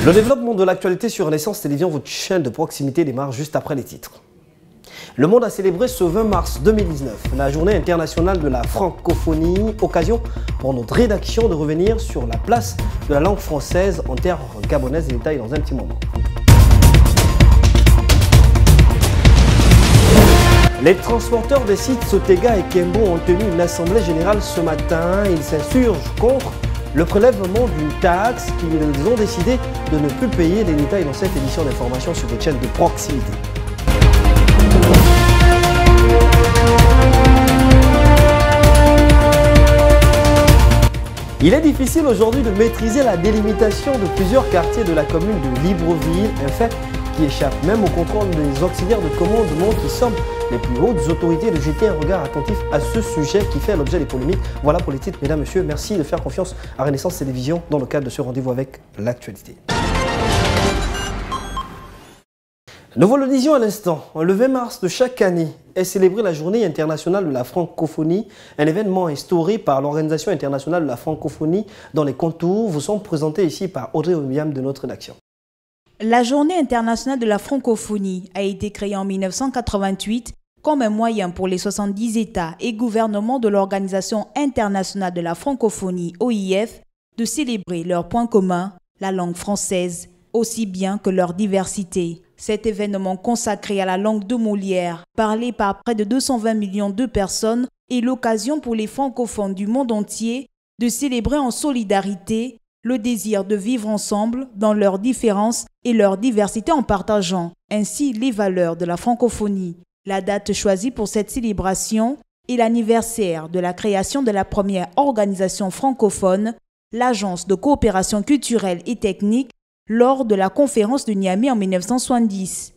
Le développement de l'actualité sur Renaissance Télévision, votre chaîne de proximité, démarre juste après les titres. Le monde a célébré ce 20 mars 2019 la journée internationale de la francophonie, occasion pour notre rédaction de revenir sur la place de la langue française en terre gabonaise. Des détails dans un petit moment. Les transporteurs des sites Sotega et Kembo ont tenu une assemblée générale ce matin. Ils s'insurgent contre le prélèvement d'une taxe qu'ils ont décidé de ne plus payer. Les détails dans cette édition d'information sur votre chaîne de proximité. Il est difficile aujourd'hui de maîtriser la délimitation de plusieurs quartiers de la commune de Libreville, un fait qui échappe même au contrôle des auxiliaires de commandement qui somment les plus hautes autorités de jeter un regard attentif à ce sujet qui fait l'objet des polémiques. Voilà pour les titres, mesdames, messieurs. Merci de faire confiance à Renaissance Télévision dans le cadre de ce rendez-vous avec l'actualité. Nous vous le disions à l'instant, le 20 mars de chaque année est célébrée la Journée internationale de la francophonie, un événement instauré par l'Organisation internationale de la francophonie dont les contours vous sont présentés ici par Audrey William de notre rédaction. La Journée internationale de la francophonie a été créée en 1988 comme un moyen pour les 70 États et gouvernements de l'Organisation internationale de la francophonie, OIF, de célébrer leurs points communs, la langue française, aussi bien que leur diversité. Cet événement consacré à la langue de Molière, parlée par près de 220 millions de personnes, est l'occasion pour les francophones du monde entier de célébrer en solidarité le désir de vivre ensemble dans leurs différences et leur diversité en partageant ainsi les valeurs de la francophonie. La date choisie pour cette célébration est l'anniversaire de la création de la première organisation francophone, l'Agence de coopération culturelle et technique, lors de la conférence de Niamey en 1970.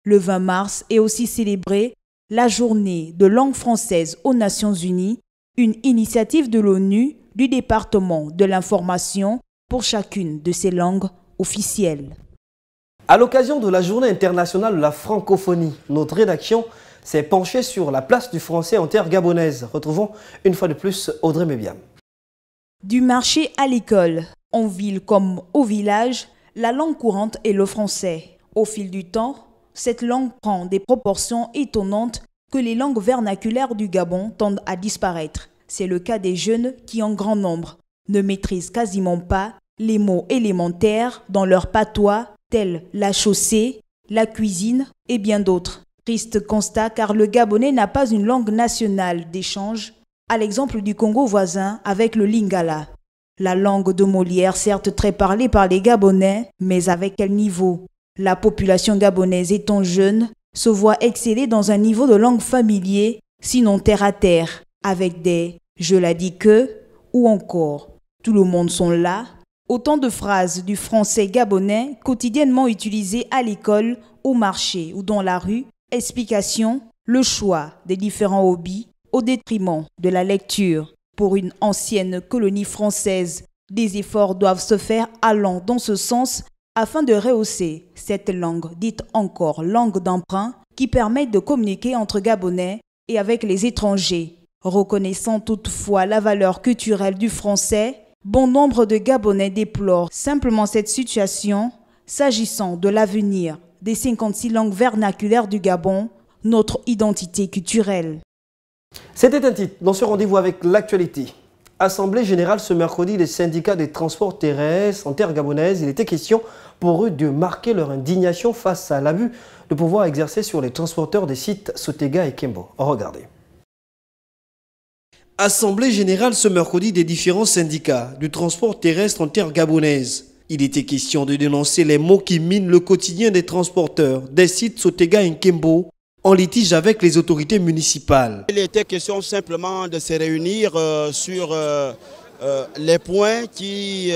Le 20 mars est aussi célébrée la journée de langue française aux Nations Unies, une initiative de l'ONU du département de l'information pour chacune de ces langues officielles. À l'occasion de la Journée internationale de la francophonie, notre rédaction s'est penchée sur la place du français en terre gabonaise. Retrouvons une fois de plus Audrey Mébiam. Du marché à l'école, en ville comme au village, la langue courante est le français. Au fil du temps, cette langue prend des proportions étonnantes que les langues vernaculaires du Gabon tendent à disparaître. C'est le cas des jeunes qui, en grand nombre, ne maîtrisent quasiment pas les mots élémentaires dans leur patois, tels la chaussée, la cuisine et bien d'autres. Triste constat car le gabonais n'a pas une langue nationale d'échange, à l'exemple du Congo voisin avec le lingala. La langue de Molière, certes très parlée par les Gabonais, mais avec quel niveau? La population gabonaise étant jeune, se voit exceller dans un niveau de langue familier, sinon terre à terre, avec des « je la dis que » ou encore « tout le monde sont là ». Autant de phrases du français gabonais quotidiennement utilisées à l'école, au marché ou dans la rue. Explication, le choix des différents hobbies au détriment de la lecture. Pour une ancienne colonie française, des efforts doivent se faire allant dans ce sens afin de rehausser cette langue, dite encore langue d'emprunt, qui permet de communiquer entre Gabonais et avec les étrangers. Reconnaissant toutefois la valeur culturelle du français, bon nombre de Gabonais déplorent simplement cette situation s'agissant de l'avenir des 56 langues vernaculaires du Gabon, notre identité culturelle. C'était un titre dans ce rendez-vous avec l'actualité. Assemblée générale ce mercredi des syndicats des transports terrestres en terre gabonaise. Il était question pour eux de marquer leur indignation face à l'abus de pouvoir exercer sur les transporteurs des sites Sotega et Kembo. Regardez. Assemblée générale ce mercredi des différents syndicats du transport terrestre en terre gabonaise. Il était question de dénoncer les maux qui minent le quotidien des transporteurs des sites Sotega et Kembo en litige avec les autorités municipales. Il était question simplement de se réunir sur les points qui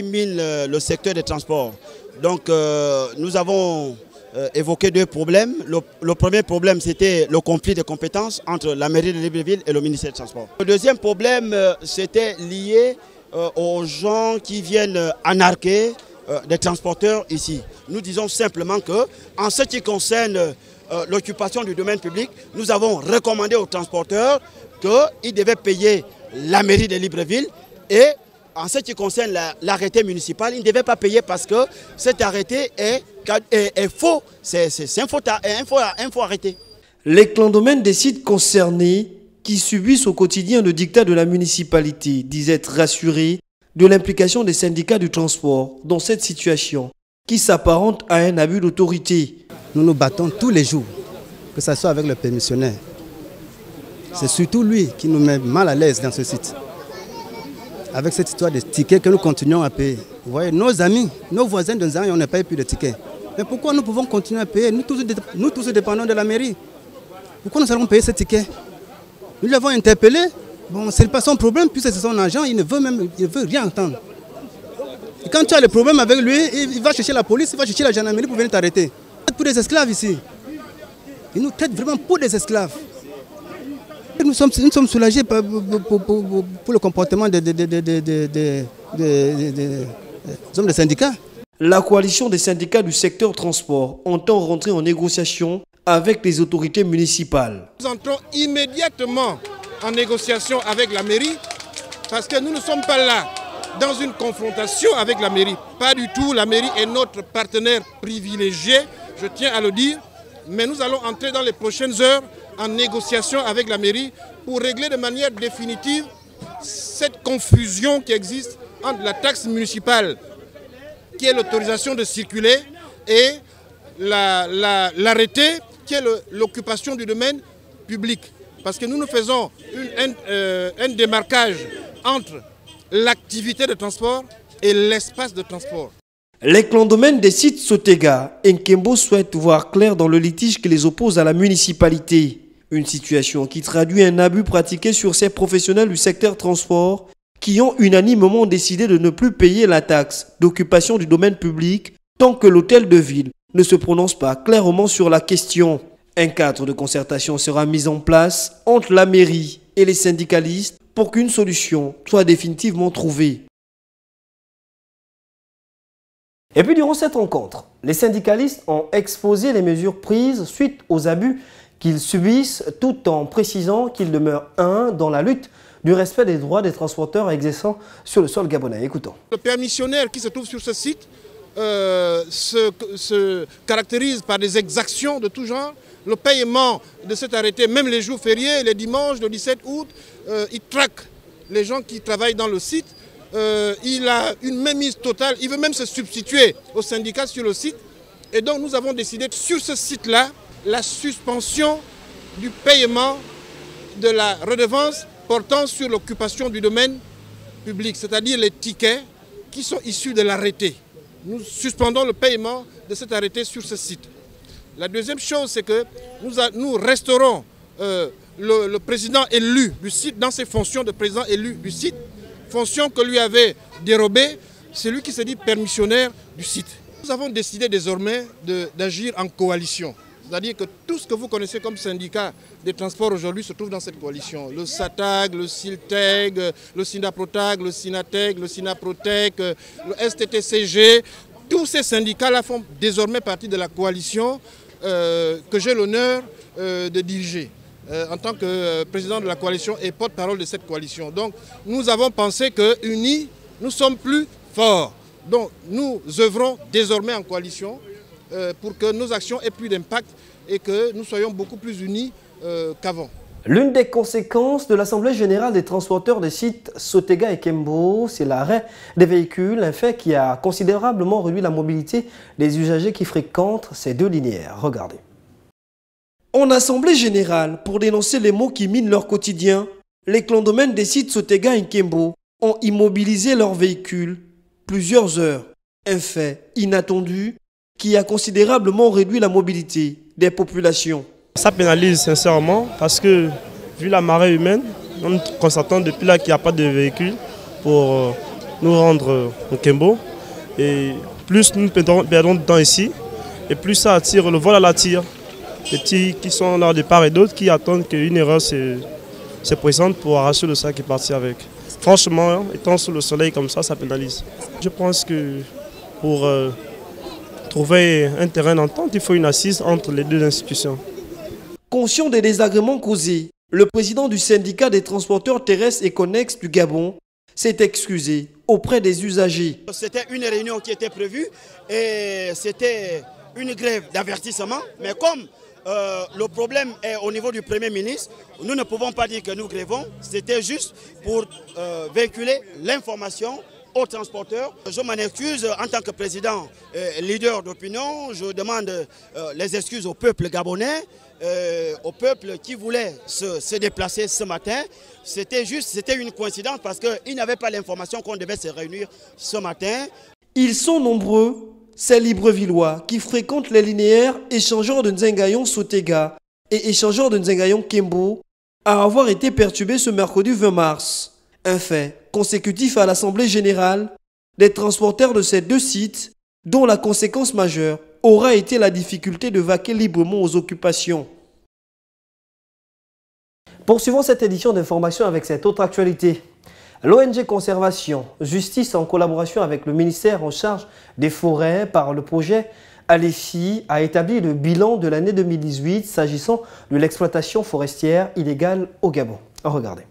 minent le secteur des transports. Donc nous avons évoqué deux problèmes. Le premier problème, c'était le conflit de compétences entre la mairie de Libreville et le ministère des Transports. Le deuxième problème, c'était lié aux gens qui viennent anarquer des transporteurs ici. Nous disons simplement que, en ce qui concerne l'occupation du domaine public, nous avons recommandé aux transporteurs qu'ils devaient payer la mairie de Libreville et en ce qui concerne l'arrêté municipal, il ne devait pas payer parce que cet arrêté est faux. C'est un faux arrêté. Les clandomènes des sites concernés qui subissent au quotidien le dictat de la municipalité disent être rassurés de l'implication des syndicats du transport dans cette situation qui s'apparente à un abus d'autorité. Nous nous battons tous les jours, que ce soit avec le permissionnaire. C'est surtout lui qui nous met mal à l'aise dans ce site. Avec cette histoire de tickets que nous continuons à payer. Vous voyez, nos amis, nos voisins de Nzang, on n'a pas eu plus de tickets. Mais pourquoi nous pouvons continuer à payer? Nous tous dépendons de la mairie. Pourquoi nous allons payer ces tickets? Nous l'avons interpellé. Bon, ce n'est pas son problème, puisque c'est son agent, il ne veut rien entendre. Et quand tu as le problème avec lui, il va chercher la police, il va chercher la gendarmerie pour venir t'arrêter. Pour des esclaves ici. Ils nous traitent vraiment pour des esclaves. Nous sommes soulagés pour le comportement des hommes des syndicats. La coalition des syndicats du secteur transport entend rentrer en négociation avec les autorités municipales. Nous entrons immédiatement en négociation avec la mairie parce que nous ne sommes pas là dans une confrontation avec la mairie. Pas du tout, la mairie est notre partenaire privilégié, je tiens à le dire. Mais nous allons entrer dans les prochaines heures en négociation avec la mairie pour régler de manière définitive cette confusion qui existe entre la taxe municipale, qui est l'autorisation de circuler, et l'arrêté, qui est l'occupation du domaine public. Parce que nous faisons un démarquage entre l'activité de transport et l'espace de transport. Les clandomènes des sites Sotega et Nkembo souhaitent voir clair dans le litige qui les oppose à la municipalité. Une situation qui traduit un abus pratiqué sur ces professionnels du secteur transport qui ont unanimement décidé de ne plus payer la taxe d'occupation du domaine public tant que l'hôtel de ville ne se prononce pas clairement sur la question. Un cadre de concertation sera mis en place entre la mairie et les syndicalistes pour qu'une solution soit définitivement trouvée. Et puis durant cette rencontre, les syndicalistes ont exposé les mesures prises suite aux abus qu'ils subissent tout en précisant qu'ils demeurent dans la lutte du respect des droits des transporteurs exerçant sur le sol gabonais. Écoutons. Le permissionnaire qui se trouve sur ce site se caractérise par des exactions de tout genre. Le paiement de cet arrêté, même les jours fériés, les dimanches, le 17 août, il traque les gens qui travaillent dans le site. Il a une mainmise totale, il veut même se substituer aux syndicats sur le site. Et donc nous avons décidé sur ce site-là, la suspension du paiement de la redevance portant sur l'occupation du domaine public, c'est-à-dire les tickets qui sont issus de l'arrêté. Nous suspendons le paiement de cet arrêté sur ce site. La deuxième chose, c'est que nous resterons le président élu du site dans ses fonctions de président élu du site, fonction que lui avait dérobée celui qui se dit permissionnaire du site. Nous avons décidé désormais d'agir en coalition. C'est-à-dire que tout ce que vous connaissez comme syndicat des transports aujourd'hui se trouve dans cette coalition. Le SATAG, le SILTEG, le SINAPROTAG, le SINATEG, le SINAPROTEC, le STTCG. Tous ces syndicats-là font désormais partie de la coalition que j'ai l'honneur de diriger en tant que président de la coalition et porte-parole de cette coalition. Donc nous avons pensé qu'unis, nous sommes plus forts. Donc nous œuvrons désormais en coalition pour que nos actions aient plus d'impact et que nous soyons beaucoup plus unis qu'avant. L'une des conséquences de l'Assemblée générale des transporteurs des sites Sotega et Nkembo, c'est l'arrêt des véhicules, un fait qui a considérablement réduit la mobilité des usagers qui fréquentent ces deux linéaires. Regardez. En Assemblée générale, pour dénoncer les maux qui minent leur quotidien, les clandomènes des sites Sotega et Nkembo ont immobilisé leurs véhicules plusieurs heures. Un fait inattendu qui a considérablement réduit la mobilité des populations. Ça pénalise sincèrement parce que, vu la marée humaine, nous constatons depuis là qu'il n'y a pas de véhicules pour nous rendre au Nkembo. Et plus nous perdons de temps ici, et plus ça attire, le vol à la tire. Les petits qui sont là de part et d'autre qui attendent qu'une erreur se présente pour arracher le sac et partir avec. Franchement, étant sous le soleil comme ça pénalise. Je pense que pour trouver un terrain d'entente, il faut une assise entre les deux institutions. Conscient des désagréments causés, le président du syndicat des transporteurs terrestres et connexes du Gabon s'est excusé auprès des usagers. C'était une réunion qui était prévue et c'était une grève d'avertissement. Mais comme le problème est au niveau du Premier ministre, nous ne pouvons pas dire que nous grévons. C'était juste pour véhiculer l'information aux transporteurs. Je m'en excuse en tant que président, leader d'opinion. Je demande les excuses au peuple gabonais, au peuple qui voulait se déplacer ce matin. C'était une coïncidence parce qu'ils n'avaient pas l'information qu'on devait se réunir ce matin. Ils sont nombreux, ces Librevillois qui fréquentent les linéaires échangeurs de Nzengayon-Sotega et échangeurs de Nzengayon-Kembo à avoir été perturbés ce mercredi 20 mars. Un fait consécutif à l'Assemblée générale des transporteurs de ces deux sites, dont la conséquence majeure aura été la difficulté de vaquer librement aux occupations. Poursuivons cette édition d'information avec cette autre actualité. L'ONG Conservation Justice, en collaboration avec le ministère en charge des forêts par le projet Alefi, a établi le bilan de l'année 2018 s'agissant de l'exploitation forestière illégale au Gabon. Regardez.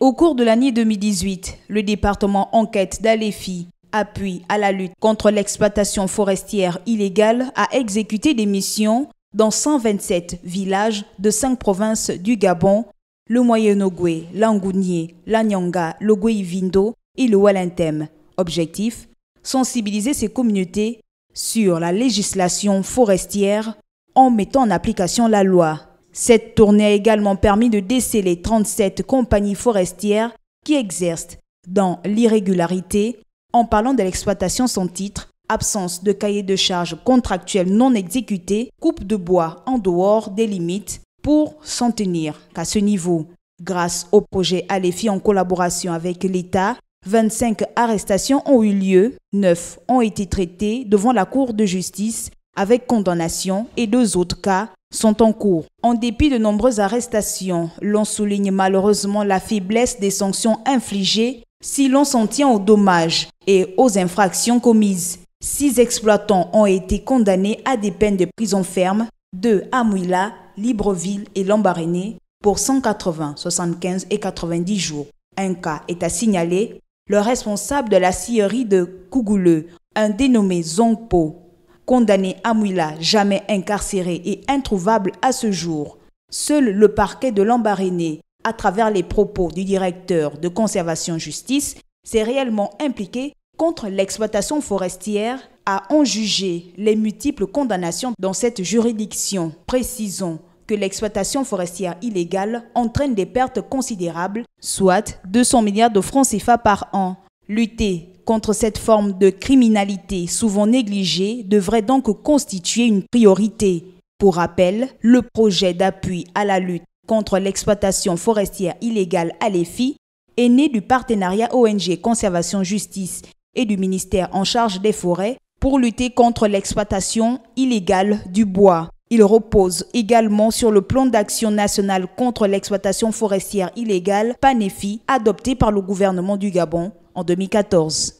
Au cours de l'année 2018, le département enquête d'Alefi, appui à la lutte contre l'exploitation forestière illégale, a exécuté des missions dans 127 villages de 5 provinces du Gabon, le Moyen-Ogoué, l'Angounié, l'Anyanga, le Gouéivindo et le Walentem. Objectif, sensibiliser ces communautés sur la législation forestière en mettant en application la loi. Cette tournée a également permis de déceler 37 compagnies forestières qui exercent dans l'irrégularité en parlant de l'exploitation sans titre, absence de cahier de charges contractuels non exécutés, coupe de bois en dehors des limites pour s'en tenir qu'à ce niveau. Grâce au projet Alefi en collaboration avec l'État, 25 arrestations ont eu lieu, 9 ont été traitées devant la Cour de justice avec condamnation et 2 autres cas sont en cours. En dépit de nombreuses arrestations, l'on souligne malheureusement la faiblesse des sanctions infligées si l'on s'en tient aux dommages et aux infractions commises. 6 exploitants ont été condamnés à des peines de prison ferme, 2 à Mouila, Libreville et Lambaréné pour 180, 75 et 90 jours. Un cas est à signaler, le responsable de la scierie de Kougouleu, un dénommé Zongpo, condamné à Mouila, jamais incarcéré et introuvable à ce jour. Seul le parquet de Lambaréné, à travers les propos du directeur de Conservation Justice, s'est réellement impliqué contre l'exploitation forestière, a en jugé les multiples condamnations dans cette juridiction. Précisons que l'exploitation forestière illégale entraîne des pertes considérables, soit 200 milliards de francs CFA par an. Lutter contre cette forme de criminalité souvent négligée devrait donc constituer une priorité. Pour rappel, le projet d'appui à la lutte contre l'exploitation forestière illégale Alefi est né du partenariat ONG Conservation Justice et du ministère en charge des forêts pour lutter contre l'exploitation illégale du bois. Il repose également sur le plan d'action national contre l'exploitation forestière illégale PANEFI adopté par le gouvernement du Gabon en 2014.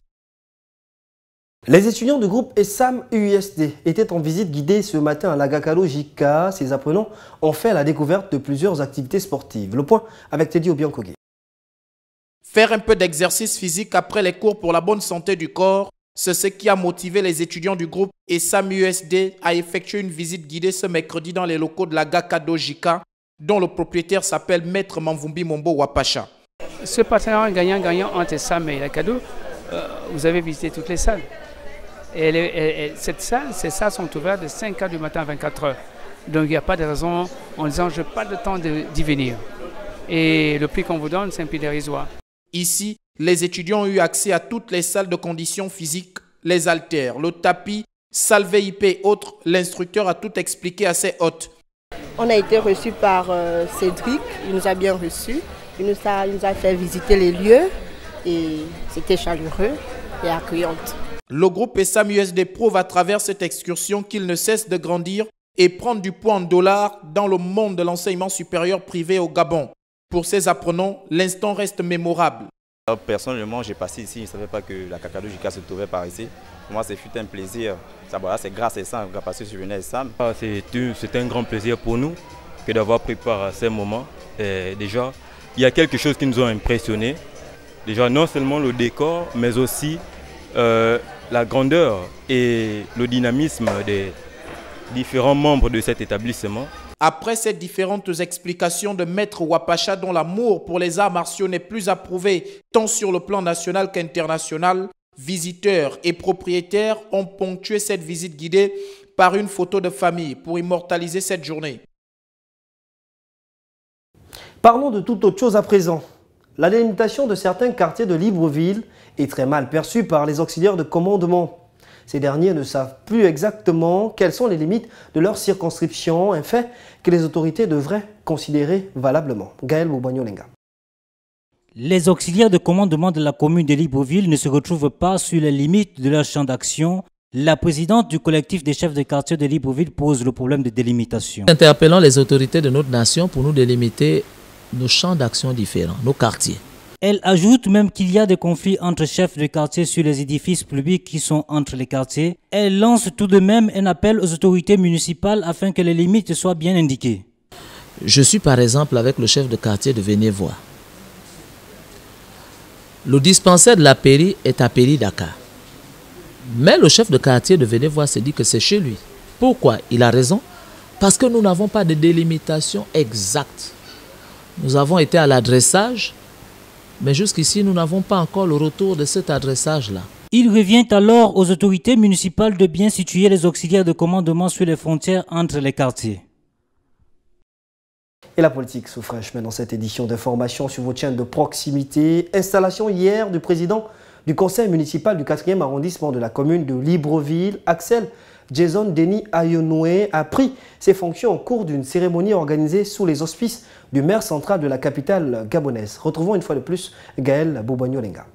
Les étudiants du groupe ESSAM-UISD étaient en visite guidée ce matin à l'Agakalo JK. Ces apprenants ont fait la découverte de plusieurs activités sportives. Le point avec Teddy Obiankogé. Faire un peu d'exercice physique après les cours pour la bonne santé du corps, c'est ce qui a motivé les étudiants du groupe ESSAM-UISD à effectuer une visite guidée ce mercredi dans les locaux de l'Agakado JK, dont le propriétaire s'appelle Maître Manvumbi Mombo Wapacha. Ce partenariat gagnant-gagnant entre ESSAM et l'Agakado, vous avez visité toutes les salles. Et ces salles sont ouvertes de 5h du matin à 24h. Donc il n'y a pas de raison en disant je n'ai pas de temps d'y venir. Et le prix qu'on vous donne, c'est un prix dérisoire. Ici, les étudiants ont eu accès à toutes les salles de conditions physiques, les haltères, le tapis, salle VIP et autres. L'instructeur a tout expliqué à ses hôtes. On a été reçus par Cédric, il nous a bien reçus. Il nous a fait visiter les lieux et c'était chaleureux et accueillant. Le groupe ESSAM-UISD prouve à travers cette excursion qu'il ne cesse de grandir et prendre du poids en dollars dans le monde de l'enseignement supérieur privé au Gabon. Pour ces apprenants, l'instant reste mémorable. Personnellement, j'ai passé ici, je ne savais pas que la Agakado JK se trouvait par ici. Pour moi, c'est un plaisir. C'est grâce à ESSAM, parce que je venais à ESSAM. C'est un grand plaisir pour nous que d'avoir pris part à ces moments. Et déjà, il y a quelque chose qui nous a impressionnés. Déjà, non seulement le décor, mais aussi la grandeur et le dynamisme des différents membres de cet établissement. Après ces différentes explications de Maître Wapacha, dont l'amour pour les arts martiaux n'est plus approuvé tant sur le plan national qu'international, visiteurs et propriétaires ont ponctué cette visite guidée par une photo de famille pour immortaliser cette journée. Parlons de toute autre chose à présent. La délimitation de certains quartiers de Libreville est très mal perçue par les auxiliaires de commandement. Ces derniers ne savent plus exactement quelles sont les limites de leur circonscription, un fait que les autorités devraient considérer valablement. Gaël Boubagnolenga. Les auxiliaires de commandement de la commune de Libreville ne se retrouvent pas sur les limites de leur champ d'action. La présidente du collectif des chefs de quartier de Libreville pose le problème de délimitation. Interpellons les autorités de notre nation pour nous délimiter nos champs d'action différents, nos quartiers. Elle ajoute même qu'il y a des conflits entre chefs de quartier sur les édifices publics qui sont entre les quartiers. Elle lance tout de même un appel aux autorités municipales afin que les limites soient bien indiquées. Je suis par exemple avec le chef de quartier de Vénévois. Le dispensaire de la Péri est à Péri-Dakar. Mais le chef de quartier de Vénévois se dit que c'est chez lui. Pourquoi? Il a raison. Parce que nous n'avons pas de délimitation exacte. Nous avons été à l'adressage, mais jusqu'ici, nous n'avons pas encore le retour de cet adressage-là. Il revient alors aux autorités municipales de bien situer les auxiliaires de commandement sur les frontières entre les quartiers. Et la politique sous fraîche dans cette édition d'information sur vos chaînes de proximité. Installation hier du président du conseil municipal du 4e arrondissement de la commune de Libreville, Axel Jason Denis Ayonoué, a pris ses fonctions au cours d'une cérémonie organisée sous les auspices du maire central de la capitale gabonaise. Retrouvons une fois de plus Gaël Boubagnolenga.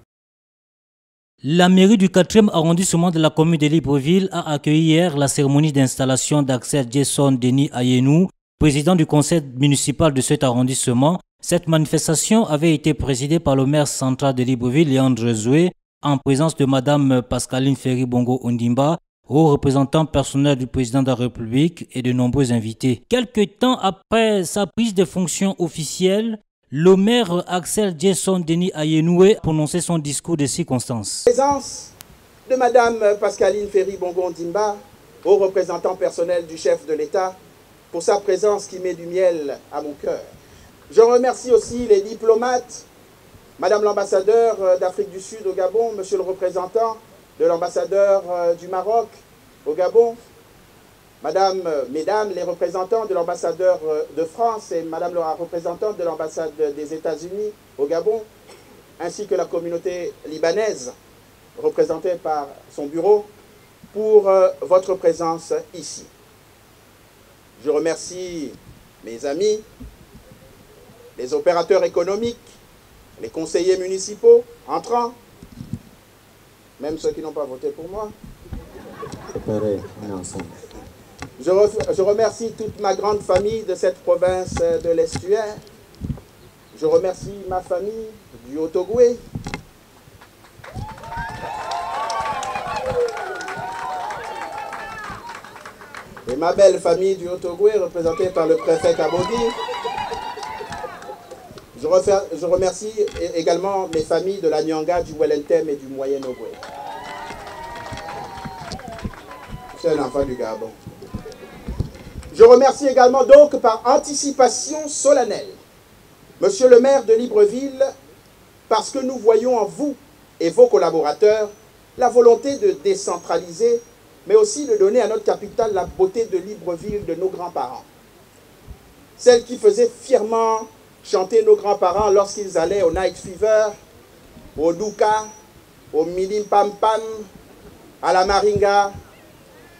La mairie du 4e arrondissement de la commune de Libreville a accueilli hier la cérémonie d'installation d'Axel Jason Denis Ayonoué, président du conseil municipal de cet arrondissement. Cette manifestation avait été présidée par le maire central de Libreville, Léandre Zoué, en présence de Madame Pascaline Ferry-Bongo Ondimba, haut représentant personnel du président de la République et de nombreux invités. Quelque temps après sa prise de fonction officielle, le maire Axel Jason Denis Ayonoué a prononcé son discours de circonstance. Présence de Madame Pascaline Ferry-Bongo Ondimba, haut représentant personnel du chef de l'État, pour sa présence qui met du miel à mon cœur. Je remercie aussi les diplomates, Madame l'ambassadeur d'Afrique du Sud au Gabon, Monsieur le représentant de l'ambassadeur du Maroc au Gabon, Mesdames les représentants de l'ambassadeur de France et Madame la représentante de l'ambassade des États-Unis au Gabon, ainsi que la communauté libanaise représentée par son bureau, pour votre présence ici. Je remercie mes amis, les opérateurs économiques, les conseillers municipaux entrants, même ceux qui n'ont pas voté pour moi. Je remercie toute ma grande famille de cette province de l'Estuaire. Je remercie ma famille du Haut-Ogooué. Et ma belle famille du Haut-Ogooué, représentée par le préfet Kabodi. Je remercie également mes familles de la Nyanga, du Wellington et du Moyen-Ogooué. Je suis un enfant du Gabon. Je remercie également donc par anticipation solennelle Monsieur le maire de Libreville, parce que nous voyons en vous et vos collaborateurs la volonté de décentraliser, mais aussi de donner à notre capitale la beauté de Libreville de nos grands-parents. Celle qui faisait fièrement chanter nos grands-parents lorsqu'ils allaient au Night Fever, au Douka, au Milim Pam Pam, à la Maringa,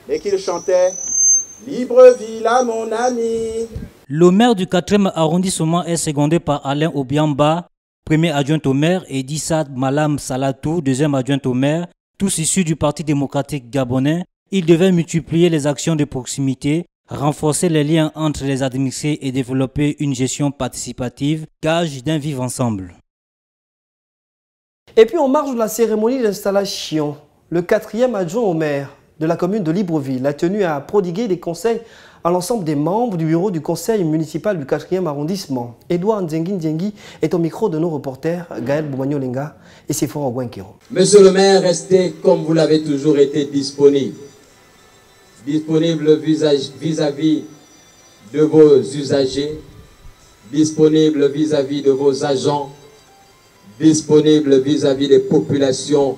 et qu'ils chantaient « Libreville à mon ami ». Le maire du 4e arrondissement est secondé par Alain Obiamba, premier adjoint au maire, et Dissad Malam Salatou, deuxième adjoint au maire, tous issus du Parti démocratique gabonais. Il devait multiplier les actions de proximité, renforcer les liens entre les administrés et développer une gestion participative, gage d'un vivre ensemble. Et puis en marge de la cérémonie d'installation, le 4e adjoint au maire, de la commune de Libreville a tenu à prodiguer des conseils à l'ensemble des membres du bureau du conseil municipal du 4e arrondissement. Edouard Nzengi est au micro de nos reporters Gaël Boumagno-Lenga et Sephora Gwenkero. Monsieur le maire, restez comme vous l'avez toujours été disponible. Disponible vis-à-vis de vos usagers, disponible vis-à-vis de vos agents, disponible vis-à-vis des populations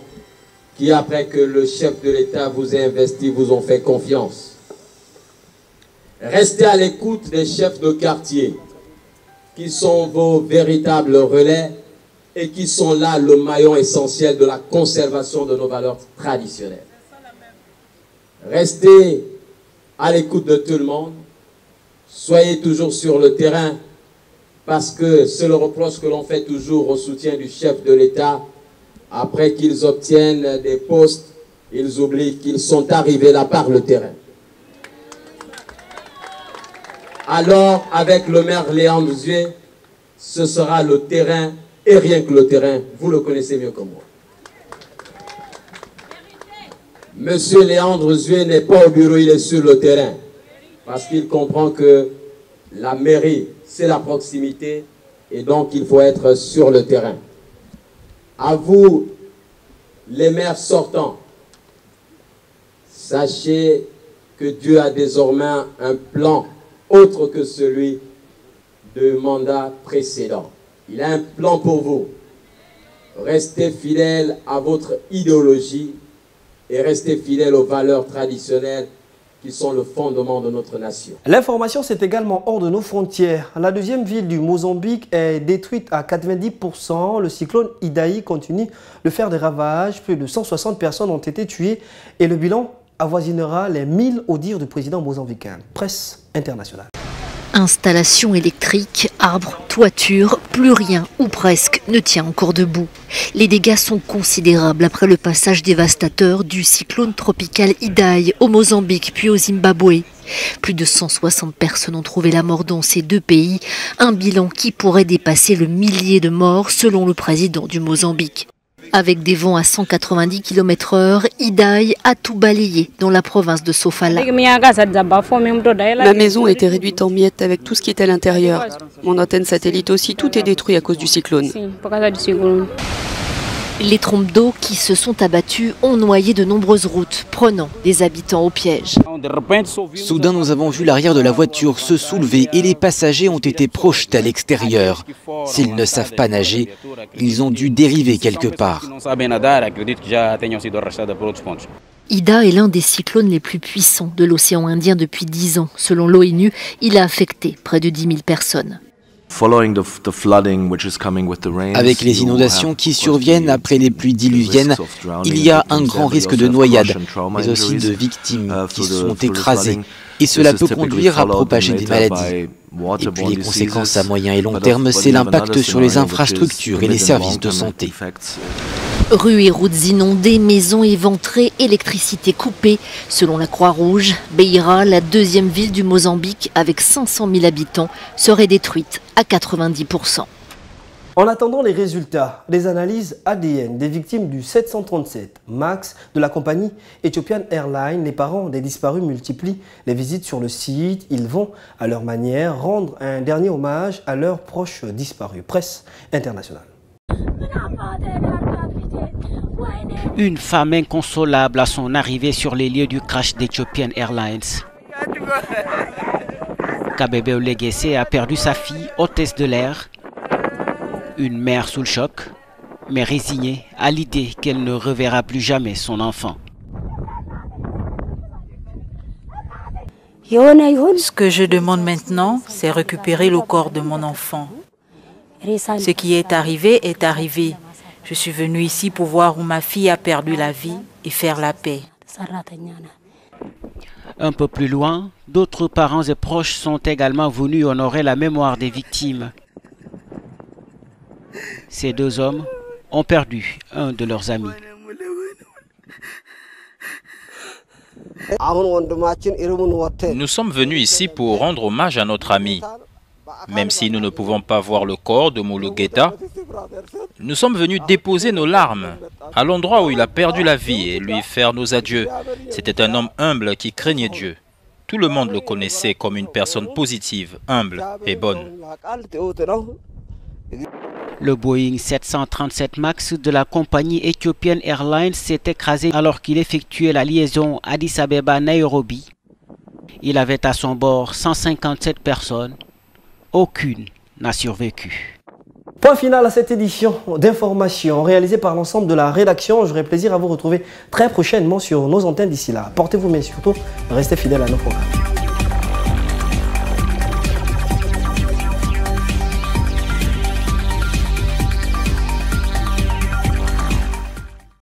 qui, après que le chef de l'État vous ait investi, vous ont fait confiance. Restez à l'écoute des chefs de quartier, qui sont vos véritables relais et qui sont là le maillon essentiel de la conservation de nos valeurs traditionnelles. Restez à l'écoute de tout le monde, soyez toujours sur le terrain, parce que c'est le reproche que l'on fait toujours au soutien du chef de l'État. Après qu'ils obtiennent des postes, ils oublient qu'ils sont arrivés là par le terrain. Alors, avec le maire Léandre Zué, ce sera le terrain, et rien que le terrain, vous le connaissez mieux que moi. Monsieur Léandre Zué n'est pas au bureau, il est sur le terrain, parce qu'il comprend que la mairie, c'est la proximité, et donc il faut être sur le terrain. À vous, les maires sortants, sachez que Dieu a désormais un plan autre que celui de mandat précédent. Il a un plan pour vous. Restez fidèles à votre idéologie et restez fidèles aux valeurs traditionnelles qui sont le fondement de notre nation. L'information, c'est également hors de nos frontières. La deuxième ville du Mozambique est détruite à 90%. Le cyclone Idai continue de faire des ravages. Plus de 160 personnes ont été tuées et le bilan avoisinera les 1000 au dire du président mozambicain. Presse internationale. Installation électrique, arbres, toiture, plus rien ou presque ne tient encore debout. Les dégâts sont considérables après le passage dévastateur du cyclone tropical Idai au Mozambique puis au Zimbabwe. Plus de 160 personnes ont trouvé la mort dans ces deux pays, un bilan qui pourrait dépasser le millier de morts selon le président du Mozambique. Avec des vents à 190 km/h, Idai a tout balayé dans la province de Sofala. Ma maison a été réduite en miettes avec tout ce qui était à l'intérieur. Mon antenne satellite aussi, tout est détruit à cause du cyclone. Les trompes d'eau qui se sont abattues ont noyé de nombreuses routes, prenant des habitants au piège. Soudain, nous avons vu l'arrière de la voiture se soulever et les passagers ont été projetés à l'extérieur. S'ils ne savent pas nager, ils ont dû dériver quelque part. Ida est l'un des cyclones les plus puissants de l'océan Indien depuis 10 ans. Selon l'ONU, il a affecté près de 10 000 personnes. Avec les inondations qui surviennent après les pluies diluviennes, il y a un grand risque de noyade, mais aussi de victimes qui sont écrasées. Et cela peut conduire à propager des maladies. Et puis les conséquences à moyen et long terme, c'est l'impact sur les infrastructures et les services de santé. Rues et routes inondées, maisons éventrées, électricité coupée. Selon la Croix-Rouge, Beira, la deuxième ville du Mozambique avec 500 000 habitants, serait détruite à 90%. En attendant les résultats des analyses ADN des victimes du 737 MAX de la compagnie Ethiopian Airlines, les parents des disparus multiplient les visites sur le site. Ils vont, à leur manière, rendre un dernier hommage à leurs proches disparus. Presse internationale. Une femme inconsolable à son arrivée sur les lieux du crash d'Ethiopian Airlines. Kabebe Olegese a perdu sa fille, hôtesse de l'air. Une mère sous le choc, mais résignée à l'idée qu'elle ne reverra plus jamais son enfant. Ce que je demande maintenant, c'est récupérer le corps de mon enfant. Ce qui est arrivé. Je suis venue ici pour voir où ma fille a perdu la vie et faire la paix. Un peu plus loin, d'autres parents et proches sont également venus honorer la mémoire des victimes. Ces deux hommes ont perdu un de leurs amis. Nous sommes venus ici pour rendre hommage à notre ami. Même si nous ne pouvons pas voir le corps de Mulugeta, nous sommes venus déposer nos larmes à l'endroit où il a perdu la vie et lui faire nos adieux. C'était un homme humble qui craignait Dieu. Tout le monde le connaissait comme une personne positive, humble et bonne. Le Boeing 737 MAX de la compagnie Ethiopian Airlines s'est écrasé alors qu'il effectuait la liaison Addis Abeba-Nairobi. Il avait à son bord 157 personnes. Aucune n'a survécu. Point final à cette édition d'information réalisée par l'ensemble de la rédaction. J'aurai plaisir à vous retrouver très prochainement sur nos antennes d'ici là. Portez-vous bien, surtout restez fidèles à nos programmes.